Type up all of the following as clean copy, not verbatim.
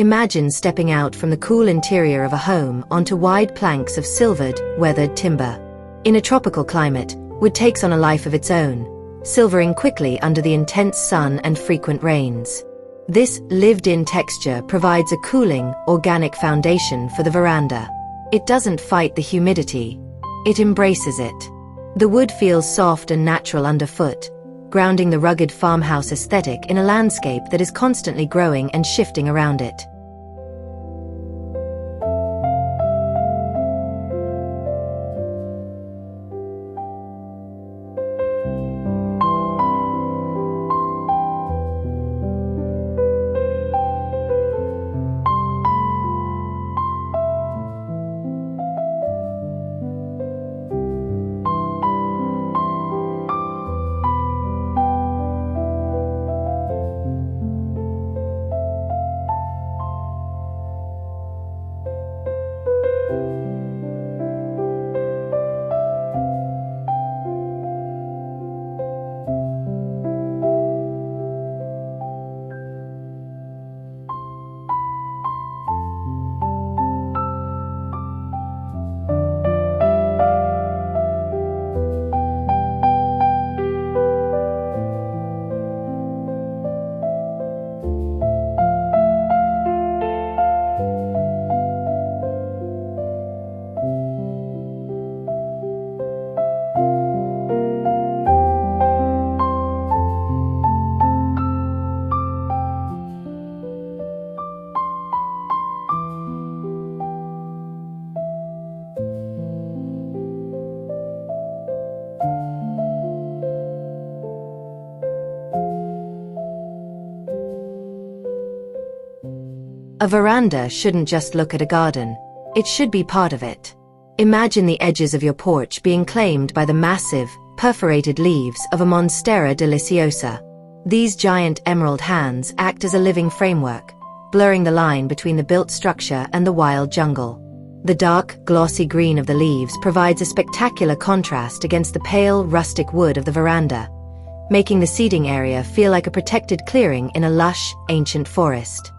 Imagine stepping out from the cool interior of a home onto wide planks of silvered, weathered timber. In a tropical climate, wood takes on a life of its own, silvering quickly under the intense sun and frequent rains. This lived-in texture provides a cooling, organic foundation for the veranda. It doesn't fight the humidity, it embraces it. The wood feels soft and natural underfoot, grounding the rugged farmhouse aesthetic in a landscape that is constantly growing and shifting around it. A veranda shouldn't just look at a garden, it should be part of it. Imagine the edges of your porch being claimed by the massive, perforated leaves of a monstera deliciosa. These giant emerald hands act as a living framework, blurring the line between the built structure and the wild jungle. The dark, glossy green of the leaves provides a spectacular contrast against the pale, rustic wood of the veranda, making the seating area feel like a protected clearing in a lush, ancient forest.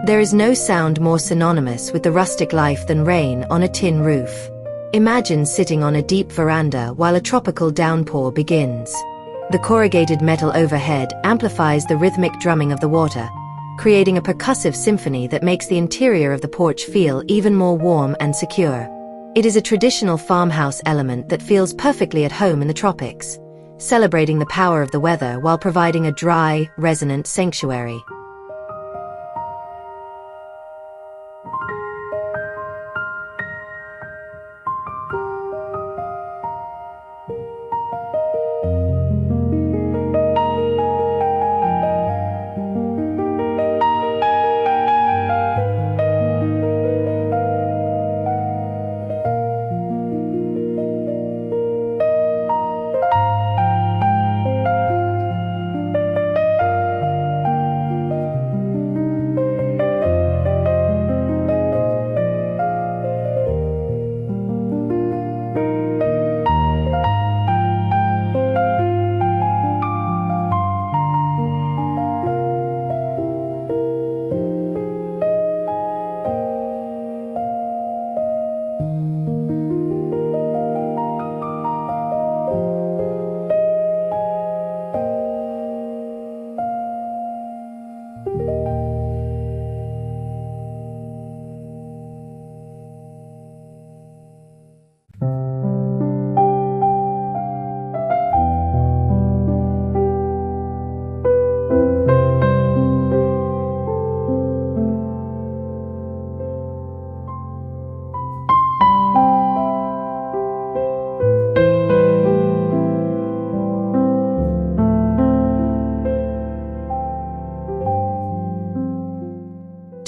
There is no sound more synonymous with the rustic life than rain on a tin roof. Imagine sitting on a deep veranda while a tropical downpour begins. The corrugated metal overhead amplifies the rhythmic drumming of the water, creating a percussive symphony that makes the interior of the porch feel even more warm and secure. It is a traditional farmhouse element that feels perfectly at home in the tropics, celebrating the power of the weather while providing a dry, resonant sanctuary.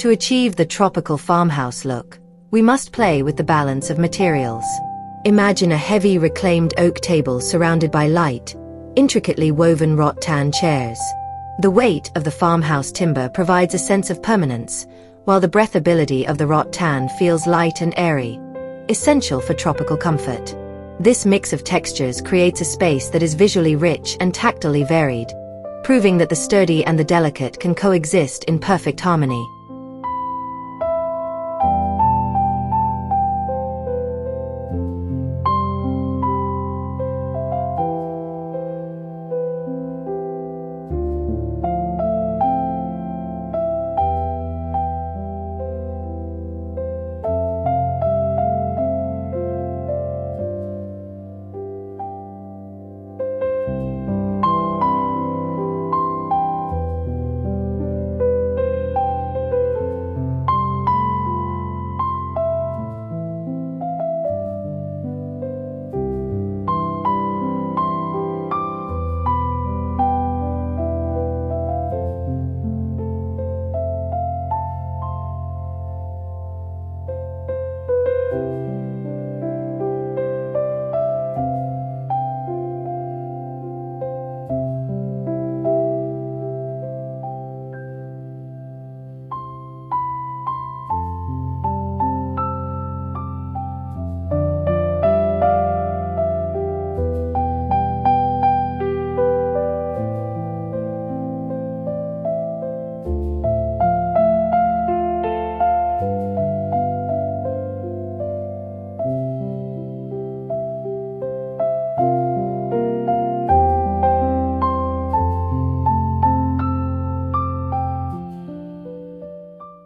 To achieve the tropical farmhouse look, we must play with the balance of materials. Imagine a heavy reclaimed oak table surrounded by light, intricately woven rattan chairs. The weight of the farmhouse timber provides a sense of permanence, while the breathability of the rattan feels light and airy, essential for tropical comfort. This mix of textures creates a space that is visually rich and tactilely varied, proving that the sturdy and the delicate can coexist in perfect harmony.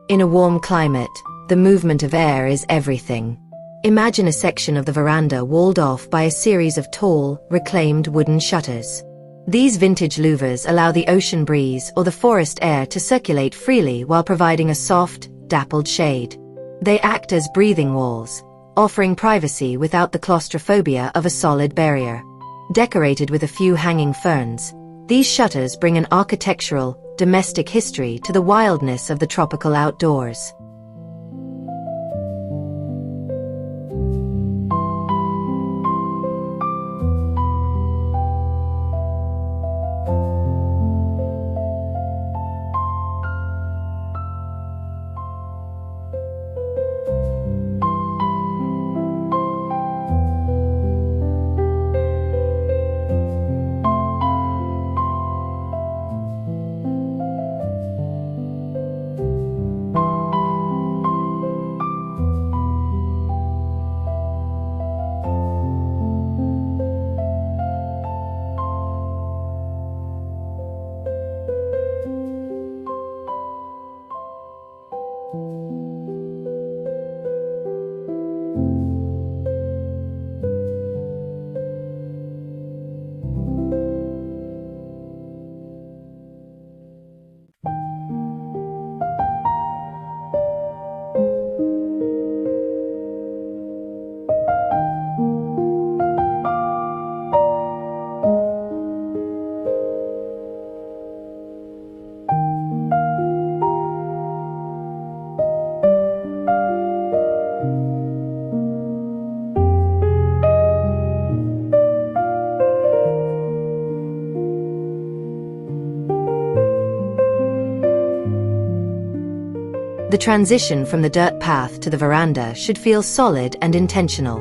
In a warm climate, the movement of air is everything. Imagine a section of the veranda walled off by a series of tall, reclaimed wooden shutters. These vintage louvers allow the ocean breeze or the forest air to circulate freely while providing a soft, dappled shade. They act as breathing walls, offering privacy without the claustrophobia of a solid barrier. Decorated with a few hanging ferns, these shutters bring an architectural, domestic history to the wildness of the tropical outdoors. The transition from the dirt path to the veranda should feel solid and intentional.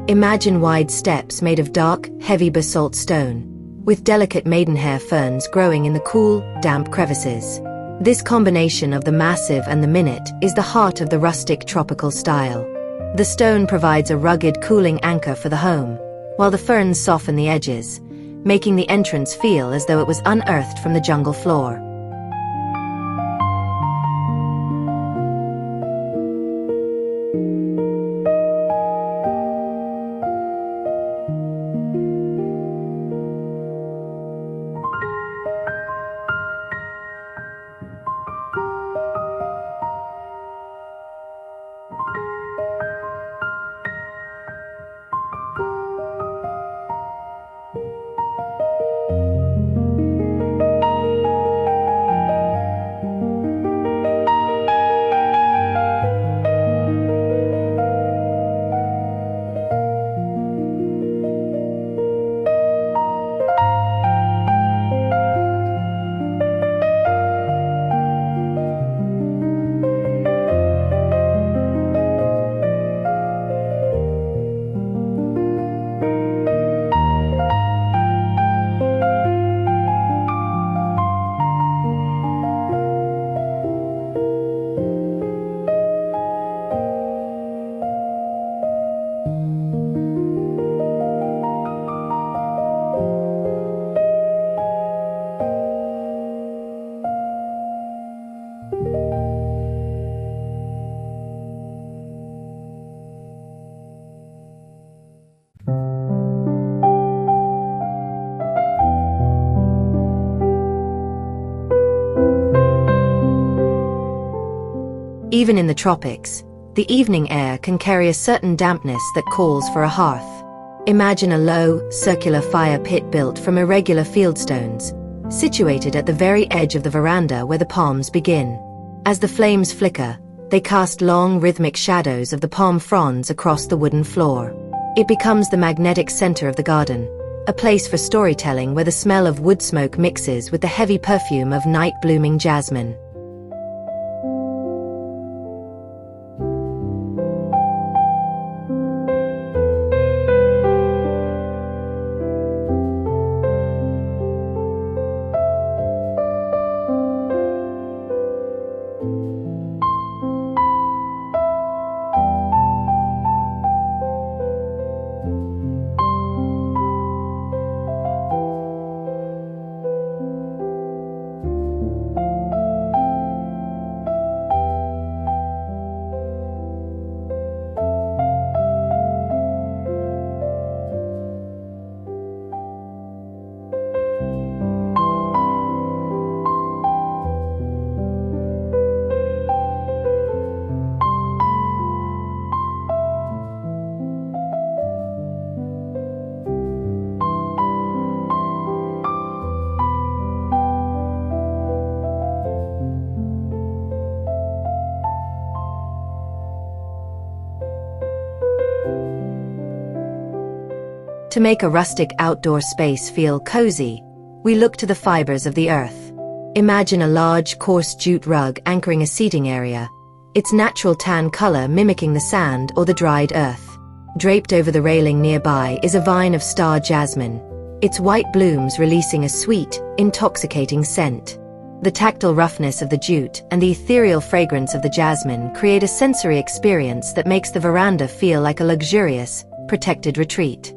Imagine wide steps made of dark, heavy basalt stone, with delicate maidenhair ferns growing in the cool, damp crevices. This combination of the massive and the minute is the heart of the rustic tropical style. The stone provides a rugged, cooling anchor for the home, while the ferns soften the edges, making the entrance feel as though it was unearthed from the jungle floor. Even in the tropics, the evening air can carry a certain dampness that calls for a hearth. Imagine a low, circular fire pit built from irregular fieldstones, situated at the very edge of the veranda where the palms begin. As the flames flicker, they cast long, rhythmic shadows of the palm fronds across the wooden floor. It becomes the magnetic center of the garden, a place for storytelling where the smell of wood smoke mixes with the heavy perfume of night-blooming jasmine. To make a rustic outdoor space feel cozy, we look to the fibers of the earth. Imagine a large, coarse jute rug anchoring a seating area, its natural tan color mimicking the sand or the dried earth. Draped over the railing nearby is a vine of star jasmine, its white blooms releasing a sweet, intoxicating scent. The tactile roughness of the jute and the ethereal fragrance of the jasmine create a sensory experience that makes the veranda feel like a luxurious, protected retreat.